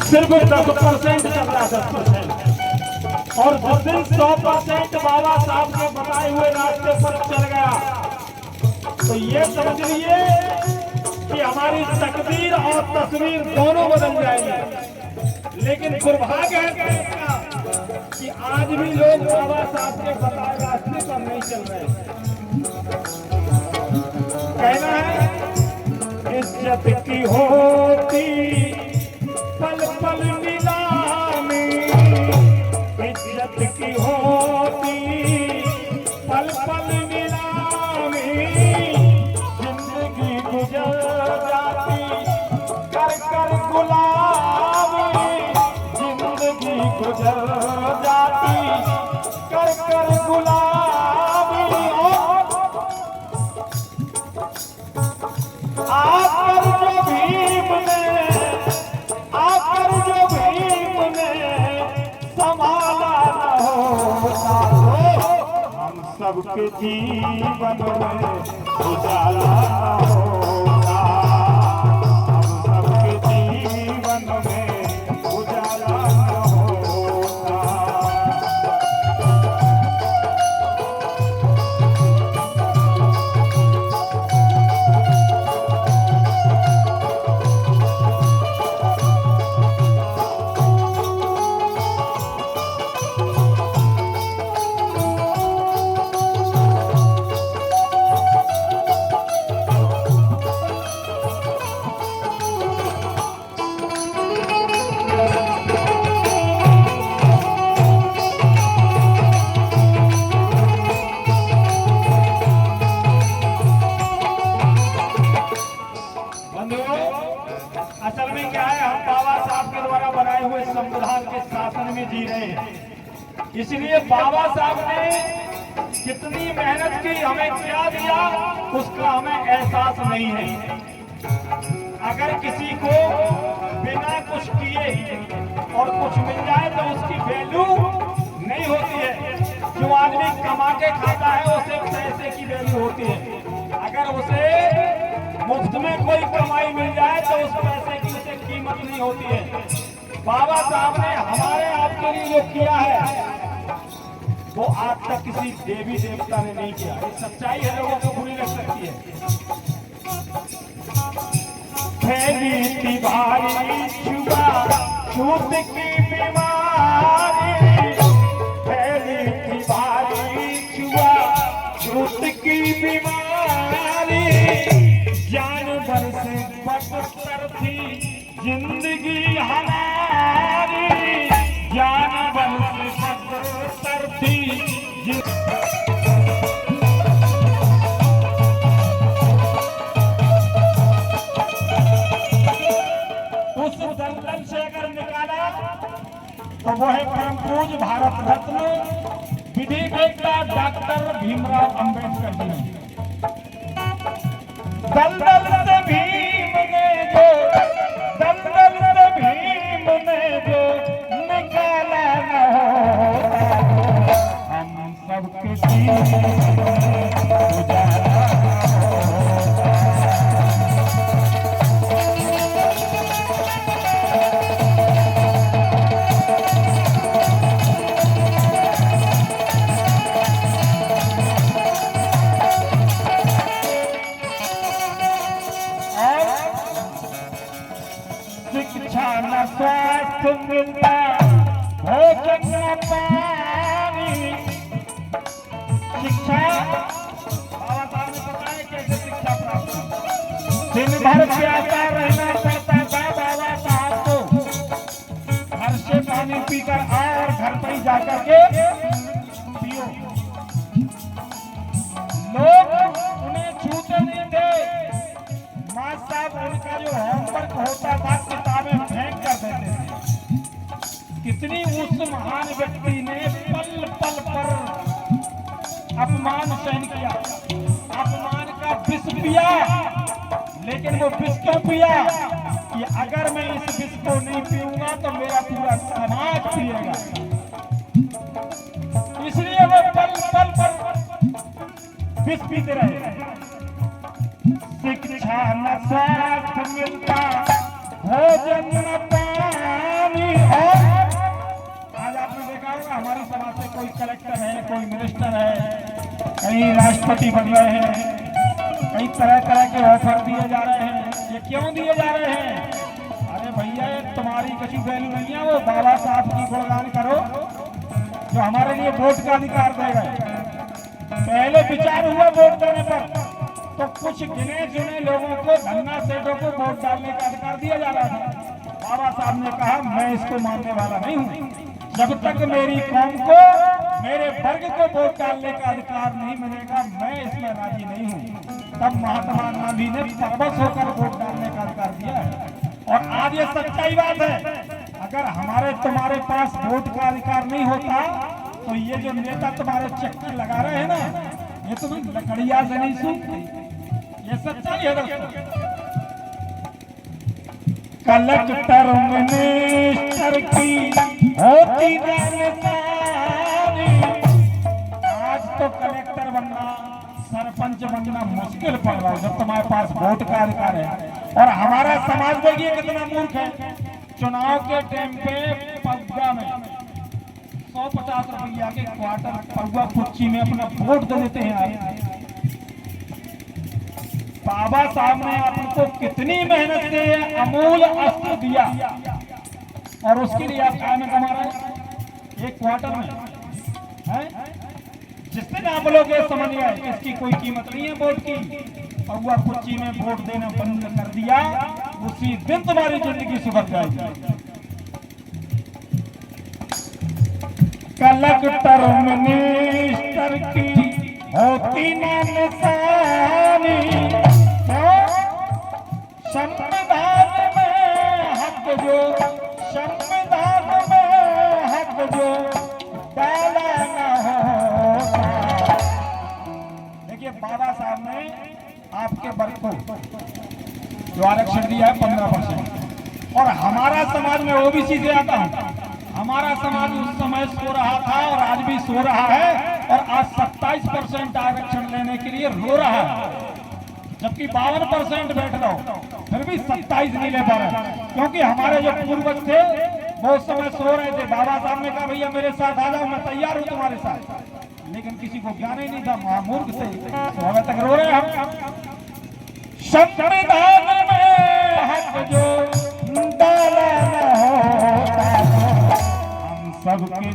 सिर्फ 10% चल रहा है, 10%। और जिस दिन 100% बाबा साहब के बताए हुए रास्ते पर चल गया तो ये समझ लीजिए कि हमारी तकदीर और तस्वीर दोनों बदल जाएंगे। लेकिन दुर्भाग्य है कि आज भी लोग बाबा साहब के बताए रास्ते पर नहीं चल रहे। कहना है इज्जत की होती पल पल नीलामी, इज्जत की होती पल पल नीलामी, जिंदगी गुजर जाती कर कर गुलामी, जिंदगी गुजर जाती कर कर गुलामी। आकर जो भीम ने, आकर जो भीम ने संभाला न होता तो हम सबके जीवन में उजाला होगा, हम सबके जीवन में उजाला होगा। असल में क्या है, हम बाबा साहब के द्वारा बनाए हुए संविधान के शासन में जी रहे हैं। इसलिए बाबा साहब ने कितनी मेहनत की, हमें क्या दिया उसका हमें एहसास नहीं है। अगर किसी को बिना कुछ किए और कुछ मिल जाए तो उसकी वैल्यू नहीं होती है। जो आदमी कमा के खाता है उसे पैसे की वैल्यू होती है। अगर उसे मुफ्त में कोई कमाई मिल जाए तो उस पैसे की उसे कीमत नहीं होती है। बाबा साहब ने हमारे आपके लिए जो किया है वो आज तक किसी देवी देवता ने नहीं किया। ये सच्चाई है, लोगों को बुरी लग सकती है। फैली थी भारी छुआ छूत की बीमारी, फैली थी भारी छुआ छूत की बीमारी, जानवर से बदतर थी जिंदगी हमारी, जानवर से बदतर थी। उस दलदल से अगर निकाला तो वो है परम पूज्य भारत रत्न विधि वेत्ता डॉक्टर भीमराव अंबेडकर जी। दलदल से भीम ने जो, दलदल से भीम ने जो निकाला न होता हम सबके जीवन उजाला स्वास्थ्य मिलता भोजन न पानी। शिक्षा बाबा साहब ने बताया कैसे शिक्षा प्राप्त, दिन भर प्यासा रहना पड़ता था बाबा साहब को। घर से पानी पीकर आओ और घर पर ही जाकर के पियो। लोग उन्हें छूते नहीं थे। माँ साहब उनका जो होमवर्क होता था किताबें फेंक कर देते थे। कितनी उस महान व्यक्ति ने पल पल पर अपमान सहन किया, अपमान का विष पिया। लेकिन वो विष क्यों पिया कि अगर मैं इस विष को नहीं पीऊंगा तो मेरा पूरा समाज पिएगा। इसलिए वो पल पल पर विष पीते रहे। शिक्षा न स्वास्थ्य मिलता भोजन न पानी, हमारे समाज से कोई कलेक्टर है, कोई मिनिस्टर है, कई राष्ट्रपति बन रहे हैं, कई तरह तरह के ऑफर दिए जा रहे हैं। ये क्यों दिए जा रहे हैं? अरे भैया ये तुम्हारी कभी वैल्यू नहीं है। वो बाबा साहब की गुणगान करो जो हमारे लिए वोट का अधिकार दे गए। पहले विचार हुआ वोट देने पर तो कुछ गिने चुने लोगों को, धन्ना सेठों को वोट डालने का अधिकार दिया जा रहा था। बाबा साहब ने कहा मैं इसको मानने वाला नहीं हूँ। जब तक मेरी कौम को, मेरे वर्ग को वोट डालने का अधिकार नहीं मिलेगा, मैं इसमें राजी नहीं हूँ। तब महात्मा गांधी ने परवश होकर वोट डालने का अधिकार दिया है। और आज ये सच्चाई बात है, अगर हमारे तुम्हारे पास वोट का अधिकार नहीं होता तो ये जो नेता तुम्हारे चक्कर लगा रहे हैं ना, ये तुम्हें लकड़िया से नहीं सूखती। ये सच्चाई है दोस्तों। कलेक्टर मिनिस्टर की होती जानकारी, आज तो कलेक्टर बनना, सरपंच बनना मुश्किल पड़ रहा है जब तुम्हारे पास वोट का अधिकार है। और हमारा समाज देखिए कितना मूर्ख है। चुनाव के टाइम पे पगुआ में 150 रुपया के क्वार्टर पगुआ कुच्ची में अपना वोट दे देते हैं। बाबा साहब ने आपको कितनी मेहनत से अमूल अस्त्र दिया और उसके लिए आप क्या में कमा रहे हैं? एक क्वार्टर में है। जिस दिन आप लोग ये समझ गए कि इसकी कोई कीमत नहीं है वोट की, पगुआ कुच्ची में वोट देना बंद कर दिया, उसी दिन तुम्हारी जिंदगी सुधर जाएगी। कलेक्टर मिनिस्टर की होती ना निशानी, संविधान में हक जो, संविधान में हक जो डाला न होता। देखिए बाबा साहब ने आपके वर्ग को जो आरक्षण दिया है 15%, और हमारा समाज में ओबीसी से आता हूं। हमारा समाज उस समय सो रहा था और आज भी सो रहा है, और आज 27% आरक्षण लेने के लिए रो रहा है, जबकि 52% बैठ रहो, फिर भी 27 नहीं ले पा रहे। क्योंकि हमारे जो पूर्वज थे वो उस समय सो रहे थे। बाबा साहब ने कहा भैया मेरे साथ आ जाओ, मैं तैयार हूं तुम्हारे साथ, लेकिन किसी को ज्ञान ही नहीं था, महामूर्ख से तो अभी तक रो रहे हम। संविधान में हक जो डाला न होता, हम सबके